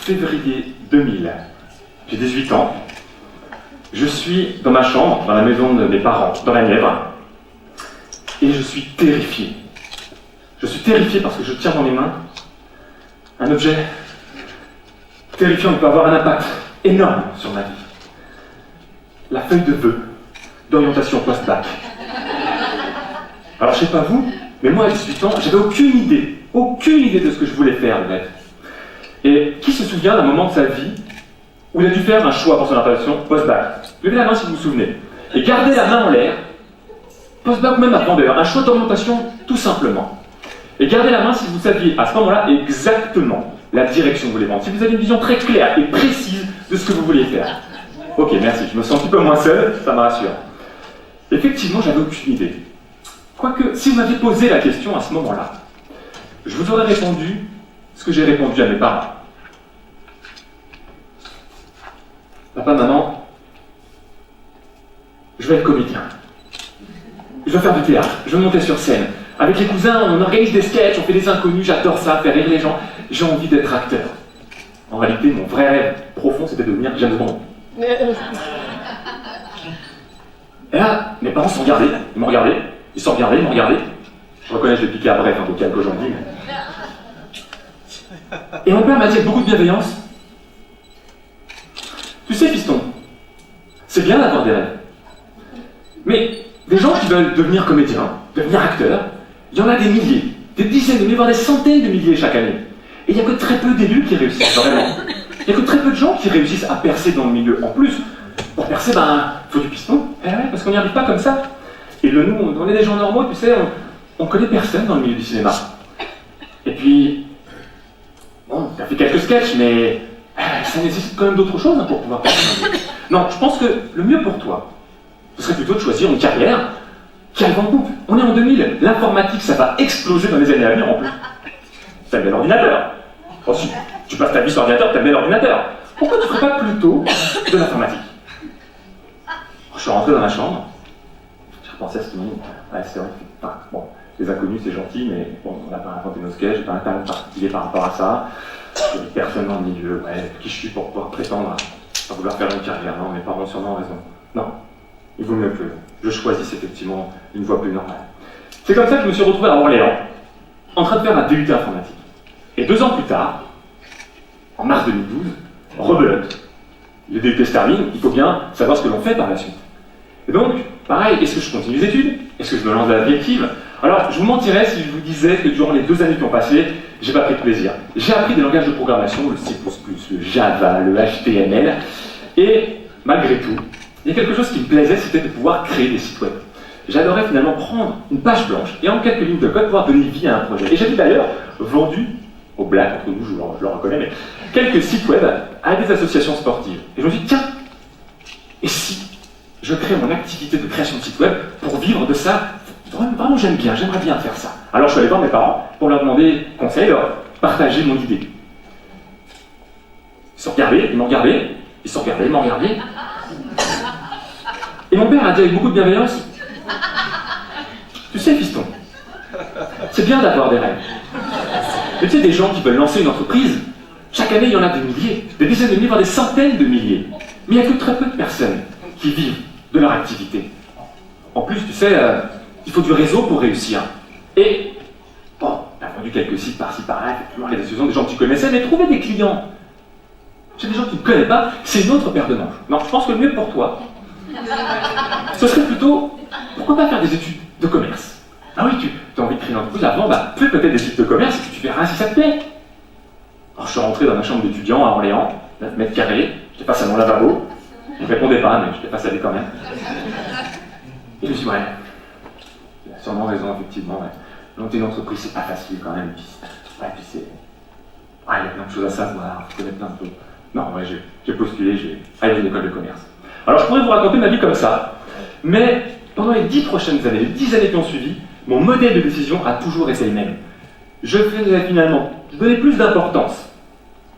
février 2000. J'ai 18 ans. Je suis dans ma chambre, dans la maison de mes parents, dans la Nièvre. Et je suis terrifié. Je suis terrifié parce que je tiens dans mes mains un objet terrifiant qui peut avoir un impact énorme sur ma vie. La feuille de vœux d'orientation post-bac. Alors je sais pas vous, mais moi à 18 ans, j'avais aucune idée de ce que je voulais faire en fait. Et qui se souvient d'un moment de sa vie où il a dû faire un choix pour son orientation post-bac? Levez la main si vous vous souvenez. Et gardez la main en l'air, post-bac ou même avant d'ailleurs, un choix d'orientation tout simplement. Et gardez la main si vous saviez à ce moment-là exactement la direction que vous voulez prendre, si vous avez une vision très claire et précise de ce que vous vouliez faire. Ok, merci, je me sens un petit peu moins seul, ça me rassure. Effectivement, j'avais aucune idée. Quoique, si vous m'aviez posé la question à ce moment-là, je vous aurais répondu ce que j'ai répondu à mes parents. Papa, maman, je vais être comédien. Je veux faire du théâtre, je veux monter sur scène. Avec les cousins, on organise des sketchs, on fait des inconnus, j'adore ça, faire rire les gens. J'ai envie d'être acteur. En réalité, mon vrai rêve profond, c'était de devenir James Bond. Et là, mes parents se sont regardés, ils m'ont regardé, ils se sont regardés, ils m'ont regardé. Je reconnais, je l'ai piqué à bref, un peu calque aujourd'hui. Mais... Et mon père m'a dit avec beaucoup de bienveillance, tu sais, fiston, c'est bien d'avoir des rêves. Mais des gens qui veulent devenir comédiens, devenir acteurs, il y en a des milliers, des dizaines de milliers, voire des centaines de milliers chaque année. Et il n'y a que très peu d'élus qui réussissent, vraiment. Il n'y a que très peu de gens qui réussissent à percer dans le milieu. En plus, pour percer, il faut du piston. Eh ouais, parce qu'on n'y arrive pas comme ça. Et nous, on est des gens normaux, tu sais, on connaît personne dans le milieu du cinéma. Et puis, bon, ça fait quelques sketchs, mais ça nécessite quand même d'autres choses pour pouvoir percer. Non, je pense que le mieux pour toi, ce serait plutôt de choisir une carrière qui a le vent en poupe. On est en 2000, l'informatique, ça va exploser dans les années à venir en plus. T'aimes bien l'ordinateur. Oh, si tu passes ta vie sur l'ordinateur, t'aimes bien l'ordinateur. Pourquoi tu ne ferais pas plutôt de l'informatique? Je suis rentré dans ma chambre, j'ai repensé à ce monde. Ouais, c'est vrai que, bon, les inconnus c'est gentil, mais bon, on n'a pas inventé nos sketchs, j'ai pas un talent particulier par rapport à ça. Il n'y a personne dans le milieu, ouais, qui je suis pour pouvoir prétendre à vouloir faire une carrière? Non, mes parents ont sûrement raison. Non, il vaut mieux que je choisisse effectivement une voie plus normale. C'est comme ça que je me suis retrouvé à Orléans, en train de faire un DUT informatique. Et 2 ans plus tard, en mars 2012, rebelote. Le DUT se termine, il faut bien savoir ce que l'on fait par la suite. Et donc, pareil, est-ce que je continue les études? Est-ce que je me lance dans la vie active? Alors, je vous mentirais si je vous disais que durant les 2 années qui ont passé, j'ai pas pris de plaisir. J'ai appris des langages de programmation, le C++, le Java, le HTML, et malgré tout, il y a quelque chose qui me plaisait, c'était de pouvoir créer des sites web. J'adorais finalement prendre une page blanche et en quelques lignes de code pouvoir donner vie à un projet. Et j'ai d'ailleurs vendu, aux blagues entre nous, je le reconnais, mais quelques sites web à des associations sportives. Et je me suis dit, tiens, et si je crée mon activité de création de site web pour vivre de ça? Vraiment, j'aimerais bien faire ça. Alors je suis allé voir mes parents pour leur demander conseil, leur partager mon idée. Ils se sont regardés, ils m'ont regardé, ils se sont regardés, ils m'ont regardé. Et mon père a dit avec beaucoup de bienveillance, tu sais, fiston, c'est bien d'avoir des rêves. Mais tu sais, des gens qui veulent lancer une entreprise, chaque année, il y en a des milliers, des dizaines de milliers, voire des centaines de milliers. Mais il n'y a que très peu de personnes qui vivent de leur activité. En plus, tu sais, il faut du réseau pour réussir. Et, bon, t'as vendu quelques sites par-ci, par-là, effectivement, les associations des gens que tu connaissais, mais trouver des clients chez des gens que tu ne connais pas, c'est une autre paire de manches. Non, je pense que le mieux pour toi, ce serait plutôt, pourquoi pas faire des études de commerce? Ah oui, tu as envie de créer une entreprise, avant, fais peut-être des études de commerce et puis tu verras si ça te plaît. Alors je suis rentré dans ma chambre d'étudiant à Orléans, 9 mètres carrés, j'étais face à mon lavabo, je ne répondais pas, mais j'étais face à lui quand même. Et je me suis dit, ouais, il a sûrement raison, effectivement, ouais. Monter une entreprise, c'est pas facile quand même, puis c'est... Ouais, il y a plein de choses à savoir, je connais plein de choses. Non, ouais, j'ai postulé, j'ai allé à une école de commerce. Alors je pourrais vous raconter ma vie comme ça, mais pendant les 10 prochaines années, les 10 années qui ont suivi, mon modèle de décision a toujours été le même. Je donnais plus d'importance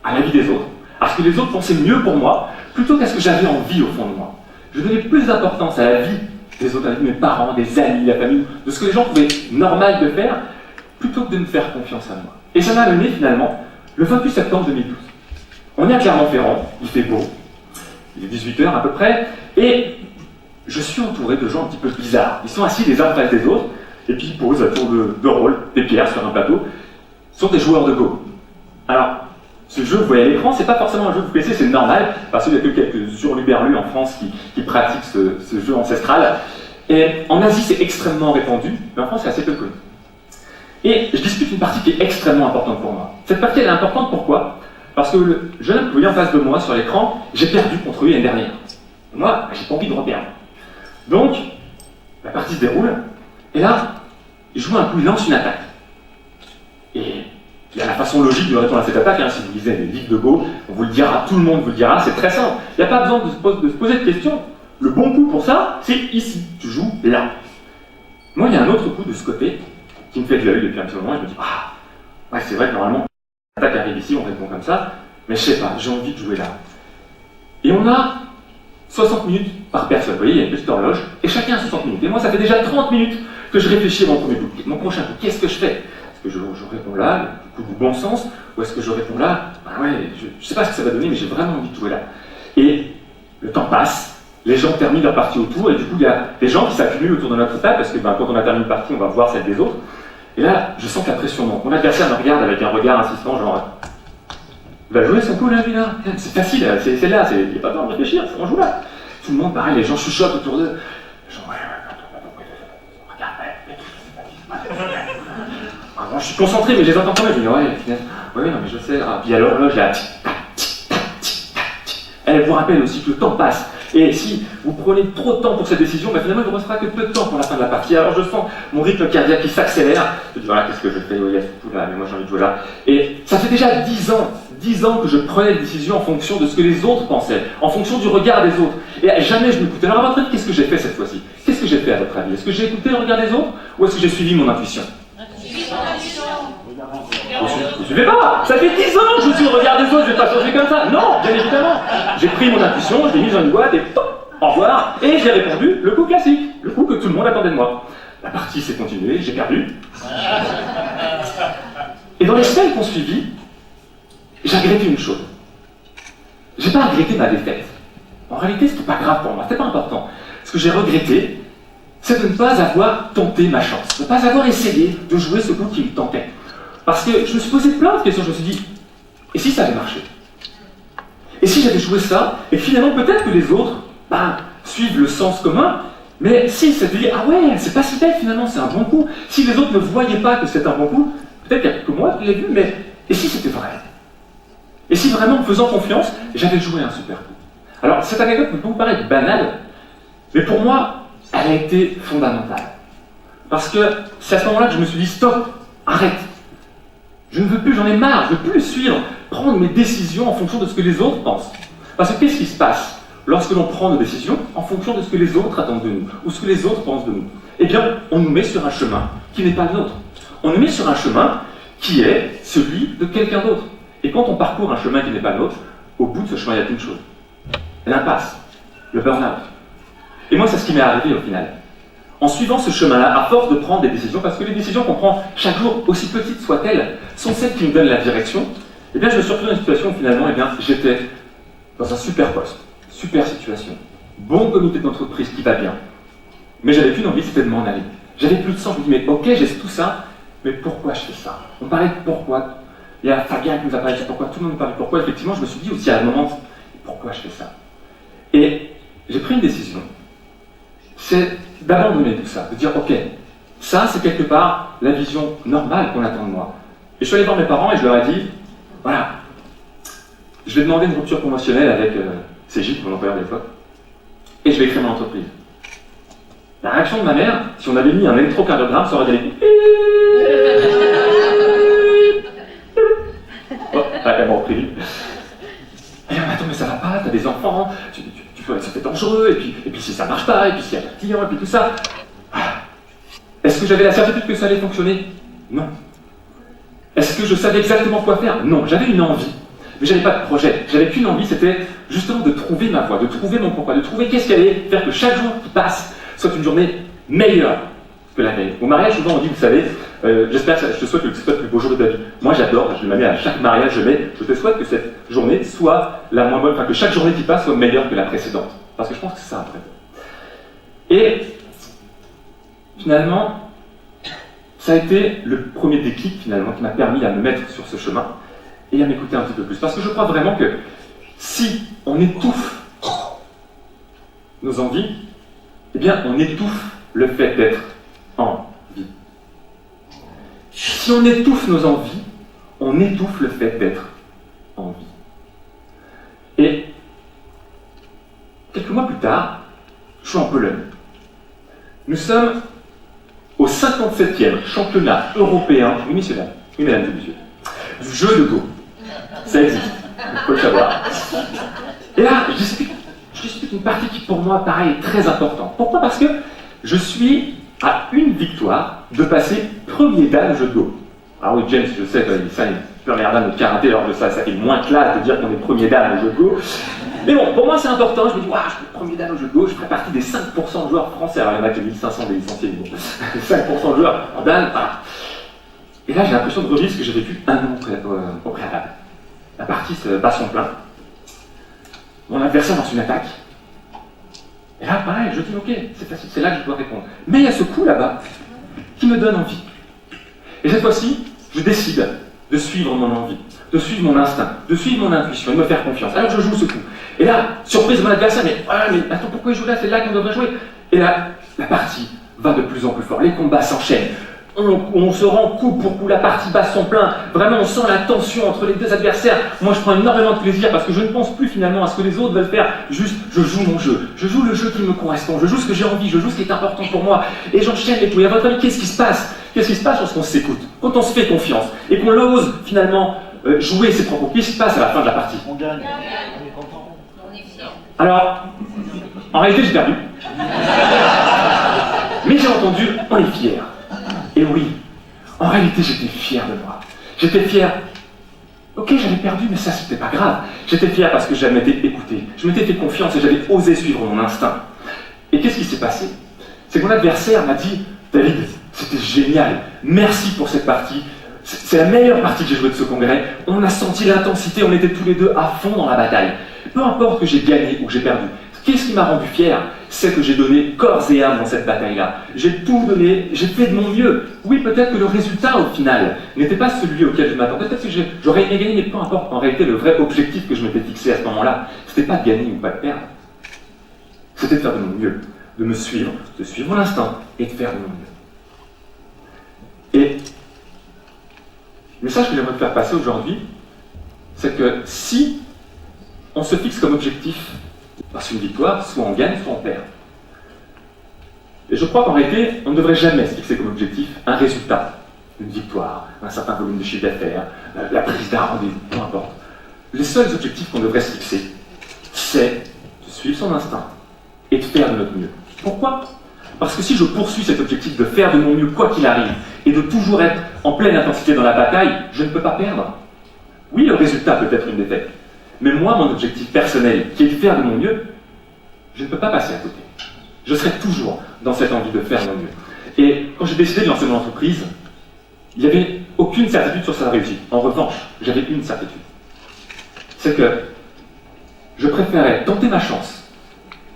à la vie des autres, à ce que les autres pensaient mieux pour moi, plutôt qu'à ce que j'avais envie au fond de moi. Je donnais plus d'importance à la vie des autres, à la vie de mes parents, des amis, la famille, de ce que les gens trouvaient normal de faire, plutôt que de me faire confiance à moi. Et ça m'a mené finalement le 28 septembre 2012. On est à Clermont-Ferrand, il fait beau, il est 18h à peu près, et je suis entouré de gens un petit peu bizarres. Ils sont assis les uns en face des autres, et puis ils posent à tour de rôle des pierres sur un plateau. Ce sont des joueurs de Go. Alors, ce jeu, vous voyez à l'écran, c'est pas forcément un jeu que vous connaissez, c'est normal, parce qu'il y a que quelques hurluberlus en France qui pratiquent ce jeu ancestral. Et en Asie, c'est extrêmement répandu, mais en France, c'est assez peu connu. Et je dispute une partie qui est extrêmement importante pour moi. Cette partie, elle est importante pourquoi? Parce que le jeune homme que vous voyez en face de moi sur l'écran, j'ai perdu contre lui l'année dernière. Moi, j'ai pas envie de reperdre. Donc, la partie se déroule, et là, il joue un coup, il lance une attaque. Et il y a la façon logique de répondre à cette attaque, hein. Si vous lisez les livres de Go, on vous le dira, tout le monde vous le dira, c'est très simple. Il n'y a pas besoin de se poser de questions. Le bon coup pour ça, c'est ici, tu joues là. Moi, il y a un autre coup de ce côté qui me fait de l'œil depuis un petit moment, et je me dis, ah, ouais, c'est vrai que normalement, l'attaque arrive ici, on répond comme ça, mais je sais pas, j'ai envie de jouer là. Et on a 60 minutes par personne, vous voyez, il y a une petite horloge, et chacun a 60 minutes. Et moi, ça fait déjà 30 minutes que je réfléchis à mon premier coup, mon prochain coup, qu'est-ce que je fais? Est-ce que je réponds là, le coup du bon sens, ou est-ce que je réponds là? Ben ouais, je sais pas ce que ça va donner, mais j'ai vraiment envie de jouer là. Et le temps passe, les gens terminent leur partie autour, et du coup, il y a des gens qui s'accumulent autour de notre table, parce que quand on a terminé une partie, on va voir celle des autres. Et là, je sens que la pression monte. Mon adversaire me regarde avec un regard insistant, genre, il va jouer son coup là, lui là. C'est facile, c'est là, il n'y a pas besoin de réfléchir, on joue là. Tout le monde, pareil, les gens chuchotent autour d'eux. Genre, regarde, alors, je suis concentré, mais je les entends quand même. Je me dis, ouais, non, mais je sais. Ah, puis alors, l'horloge, là, elle vous rappelle aussi que le temps passe. Et si vous prenez trop de temps pour cette décision, ben finalement, il ne vous restera que peu de temps pour la fin de la partie. Alors, je sens mon rythme cardiaque qui s'accélère. Je me dis, voilà, qu'est-ce que je fais? Oui, il y a ce coup là, mais moi, j'ai envie de jouer là. Et ça fait déjà 10 ans que je prenais des décisions en fonction de ce que les autres pensaient, en fonction du regard des autres. Et jamais je m'écoutais. Alors, à votre avis, qu'est-ce que j'ai fait cette fois-ci? Qu'est-ce que j'ai fait à votre avis? Est-ce que j'ai écouté le regard des autres ou est-ce que j'ai suivi mon intuition? Vous ne suivez pas? Ça fait 10 ans que je suis le regard des autres, je ne vais pas changer comme ça. Non, bien évidemment. J'ai pris mon intuition, je l'ai mise dans une boîte et pop, au revoir. Et j'ai répondu le coup classique, le coup que tout le monde attendait de moi. La partie s'est continuée, j'ai perdu. Et dans les semaines qui ont suivi, j'ai regretté une chose. J'ai pas regretté ma défaite. En réalité, c'était pas grave pour moi, c'était pas important. Ce que j'ai regretté, c'est de ne pas avoir tenté ma chance, de ne pas avoir essayé de jouer ce coup qui me tentait. Parce que je me suis posé plein de questions, je me suis dit, et si ça avait marché? Et si j'avais joué ça, et finalement peut-être que les autres suivent le sens commun, mais si ça te dit, ah ouais, c'est pas si bête finalement, c'est un bon coup. Si les autres ne voyaient pas que c'est un bon coup, peut-être qu'il n'y a que moi qui l'ai vu, mais et si c'était vrai? Et si vraiment, en faisant confiance, j'avais joué un super coup? Alors cette anecdote peut vous paraître banale, mais pour moi, elle a été fondamentale. Parce que c'est à ce moment-là que je me suis dit, stop, arrête. Je ne veux plus, j'en ai marre, je ne veux plus suivre, prendre mes décisions en fonction de ce que les autres pensent. Parce que qu'est-ce qui se passe lorsque l'on prend nos décisions en fonction de ce que les autres attendent de nous, ou ce que les autres pensent de nous? Eh bien, on nous met sur un chemin qui n'est pas le nôtre. On nous met sur un chemin qui est celui de quelqu'un d'autre. Et quand on parcourt un chemin qui n'est pas le nôtre, au bout de ce chemin, il y a qu'une chose. L'impasse, le burn-out. Et moi, c'est ce qui m'est arrivé au final. En suivant ce chemin-là, à force de prendre des décisions, parce que les décisions qu'on prend chaque jour, aussi petites soient-elles, sont celles qui nous donnent la direction, eh bien, je me suis retrouvé dans une situation où finalement, eh bien, j'étais dans un super poste, super situation, bon comité d'entreprise qui va bien. Mais j'avais qu'une envie, c'était de m'en aller. J'avais plus de sens, je me dis, mais ok, j'ai tout ça, mais pourquoi je fais ça? On parlait de pourquoi. Il y a Fabien qui nous a parlé de pourquoi, tout le monde nous parlait de pourquoi. Effectivement, je me suis dit aussi à un moment, pourquoi je fais ça? Et j'ai pris une décision. C'est d'abandonner tout ça, de dire ok, ça c'est quelque part la vision normale qu'on attend de moi. Et je suis allé voir mes parents et je leur ai dit, voilà, je vais demander une rupture conventionnelle avec CJ, mon employeur de l'époque, et je vais créer mon entreprise. La réaction de ma mère, si on avait mis un électrocardiogramme, ça aurait été oh, elle m'a repris. Et là, attends, mais ça va pas, t'as des enfants, ça fait dangereux, et puis si ça marche pas, et puis s'il y a pas de clients, et puis tout ça. Est-ce que j'avais la certitude que ça allait fonctionner? Non. Est-ce que je savais exactement quoi faire? Non, j'avais une envie, mais j'avais pas de projet. J'avais qu'une envie, c'était justement de trouver ma voie, de trouver mon pourquoi, de trouver qu'est-ce qui allait faire que chaque jour qui passe soit une journée meilleure. que la veille. Au mariage, souvent on dit, vous savez, j'espère que je te souhaite que ce soit le plus beau jour de ta vie. Moi j'adore, je me mets à chaque mariage, je te souhaite que cette journée soit la moins bonne, enfin que chaque journée qui passe soit meilleure que la précédente. Parce que je pense que c'est ça après. Et finalement, ça a été le premier déclic finalement qui m'a permis à me mettre sur ce chemin et à m'écouter un petit peu plus. Parce que je crois vraiment que si on étouffe nos envies, eh bien on étouffe le fait d'être en vie. Si on étouffe nos envies, on étouffe le fait d'être en vie. Et quelques mois plus tard, je suis en Pologne. Nous sommes au 57e championnat européen, oui messieurs, dames, oui mesdames et messieurs, du jeu de Go. Ça existe, il faut le savoir. Et là, je dispute une partie qui pour moi, pareil, est très importante. Pourquoi ? Parce que je suis à une victoire de passer premier dan au jeu de Go. Ah oui, James, je sais, ça, il peut regarder notre karaté, alors que ça fait moins classe de dire qu'on est premier dan au jeu de Go. Mais bon, pour moi c'est important, je me dis, waouh, je suis le premier dan au jeu de Go, je ferai partie des 5% de joueurs français, alors il y en a que 1500 des licenciés, bon. 5% de joueurs en dan, voilà. Et là j'ai l'impression de revivre ce que j'ai vécu un an au préalable. La partie se bat son plein, mon adversaire lance une attaque, et là pareil, je dis, ok, c'est facile, c'est là que je dois répondre. Mais il y a ce coup là-bas qui me donne envie. Et cette fois-ci, je décide de suivre mon envie, de suivre mon instinct, de suivre mon intuition et de me faire confiance. Alors je joue ce coup. Et là, surprise de mon adversaire, mais attends, pourquoi il joue là? C'est là qu'on devrait jouer. Et là, la partie va de plus en plus fort. Les combats s'enchaînent. On se rend coup pour coup, la partie bat son plein. Vraiment, on sent la tension entre les deux adversaires. Moi, je prends énormément de plaisir parce que je ne pense plus finalement à ce que les autres veulent faire. Juste, je joue mon jeu. Je joue le jeu qui me correspond. Je joue ce que j'ai envie. Je joue ce qui est important pour moi. Et j'enchaîne les coups. Et à votre avis, qu'est-ce qui se passe? Qu'est-ce qui se passe lorsqu'on s'écoute? Quand on se fait confiance et qu'on ose finalement jouer ses propres. Qu'est-ce qui se passe à la fin de la partie? On gagne. On est content. On est fiers. Alors, en réalité, j'ai perdu. Mais j'ai entendu, on est fiers. Et oui, en réalité, j'étais fier de moi. J'étais fier. Ok, j'avais perdu, mais ça, c'était pas grave. J'étais fier parce que je m'étais écouté. Je m'étais fait confiance et j'avais osé suivre mon instinct. Et qu'est-ce qui s'est passé? C'est que mon adversaire m'a dit, David, c'était génial. Merci pour cette partie. C'est la meilleure partie que j'ai jouée de ce congrès. On a senti l'intensité, on était tous les deux à fond dans la bataille. Peu importe que j'ai gagné ou que j'ai perdu. Qu'est-ce qui m'a rendu fier? C'est que j'ai donné corps et âme dans cette bataille-là. J'ai tout donné, j'ai fait de mon mieux. Oui, peut-être que le résultat, au final, n'était pas celui auquel je m'attendais. Peut-être que j'aurais aimé gagner, mais peu importe. En réalité, le vrai objectif que je m'étais fixé à ce moment-là, c'était pas de gagner ou pas de perdre. C'était de faire de mon mieux, de me suivre, de suivre mon instinct et de faire de mon mieux. Et le message que j'aimerais te faire passer aujourd'hui, c'est que si on se fixe comme objectif, parce qu'une victoire, soit on gagne, soit on perd. Et je crois qu'en réalité, on ne devrait jamais se fixer comme objectif un résultat, une victoire, un certain volume de chiffre d'affaires, la prise d'un rendez-vous, peu importe. Les seuls objectifs qu'on devrait se fixer, c'est de suivre son instinct et de faire de notre mieux. Pourquoi? Parce que si je poursuis cet objectif de faire de mon mieux quoi qu'il arrive, et de toujours être en pleine intensité dans la bataille, je ne peux pas perdre. Oui, le résultat peut être une défaite. Mais moi, mon objectif personnel, qui est de faire de mon mieux, je ne peux pas passer à côté. Je serai toujours dans cette envie de faire mon mieux. Et quand j'ai décidé de lancer mon entreprise, il n'y avait aucune certitude sur sa réussite. En revanche, j'avais une certitude. C'est que je préférais tenter ma chance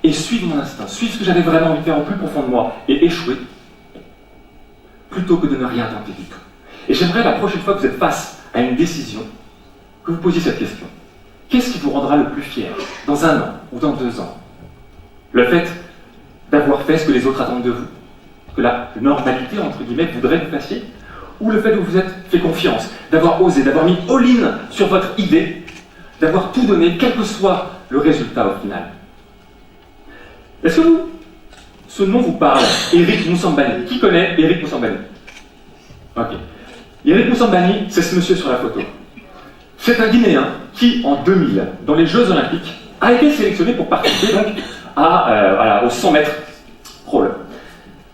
et suivre mon instinct, suivre ce que j'avais vraiment envie de faire au plus profond de moi et échouer, plutôt que de ne rien tenter du tout. Et j'aimerais la prochaine fois que vous êtes face à une décision, que vous posiez cette question. Qu'est-ce qui vous rendra le plus fier, dans 1 an ou dans 2 ans? Le fait d'avoir fait ce que les autres attendent de vous, que la normalité, entre guillemets, voudrait que vous fassiez? Ou le fait de vous être fait confiance, d'avoir osé, d'avoir mis all-in sur votre idée, d'avoir tout donné, quel que soit le résultat au final? Est-ce que ce nom vous parle? Eric Moussambani. Qui connaît Eric Moussambani? Ok. Eric Moussambani, c'est ce monsieur sur la photo. C'est un Guinéen qui, en 2000, dans les Jeux Olympiques, a été sélectionné pour participer donc au 100 mètres crawl.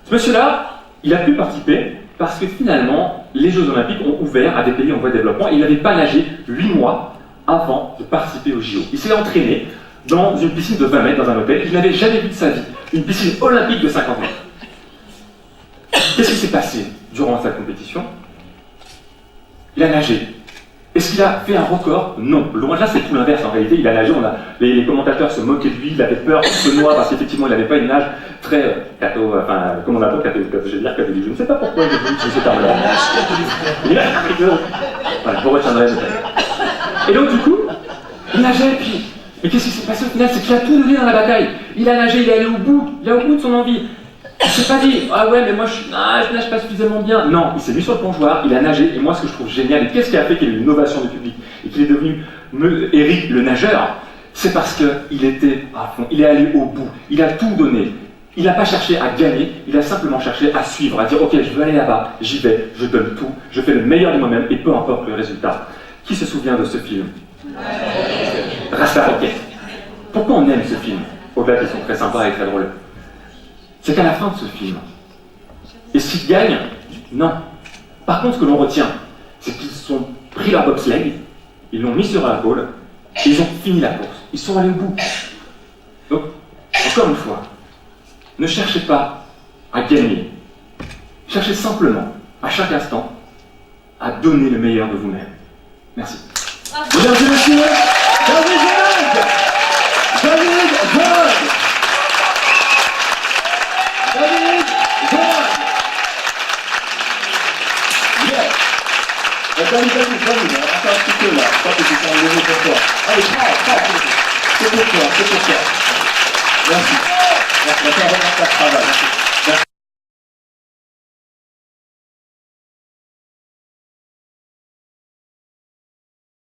Ce monsieur-là, il a pu participer parce que finalement, les Jeux Olympiques ont ouvert à des pays en voie de développement et il n'avait pas nagé 8 mois avant de participer aux JO. Il s'est entraîné dans une piscine de 20 mètres dans un hôtel. Il n'avait jamais vu de sa vie une piscine olympique de 50 mètres. il a nagé. Est-ce qu'il a fait un record? Non. Loin de là, c'est tout l'inverse. En réalité, il a nagé, les commentateurs se moquaient de lui, il avait peur qu'il se noie parce qu'effectivement, il n'avait pas une nage très comment on l'appelle, catholique. Je ne sais pas pourquoi j'ai utilisé ce terme-là. Voilà, je retiendrai peut-être. Et donc, du coup, il nageait, puis... Mais qu'est-ce qui s'est passé au final? C'est qu'il a tout donné dans la bataille. Il a nagé, il est allé au bout. Il est au bout de son envie. Il s'est pas dit, ah ouais, mais moi je nage pas suffisamment bien. Non, il s'est mis sur le plongeoir, il a nagé, et moi ce que je trouve génial, et qu'est-ce qui a fait qu'il y ait eu une ovation du public, et qu'il est devenu Eric le nageur, c'est parce qu'il était à fond, il est allé au bout, il a tout donné. Il n'a pas cherché à gagner, il a simplement cherché à suivre, à dire, ok, je veux aller là-bas, j'y vais, je donne tout, je fais le meilleur de moi-même, et peu importe le résultat. Qui se souvient de ce film? Rasta Rocket. Pourquoi on aime ce film? Au-delà qu'ils sont très sympas et très drôles. C'est qu'à la fin de ce film, est-ce qu'ils gagnent? Non. Par contre, ce que l'on retient, c'est qu'ils ont pris leur bobsleigh, ils l'ont mis sur la pôle, et ils ont fini la course. Ils sont allés au bout. Donc, encore une fois, ne cherchez pas à gagner. Cherchez simplement, à chaque instant, à donner le meilleur de vous-même. Merci. Mesdames et messieurs, David George! David George! David George! Yes! David, attends un petit peu là, je crois que c'est un niveau pour toi. Allez, prends, c'est pour toi. Merci. Merci, on va faire un travail.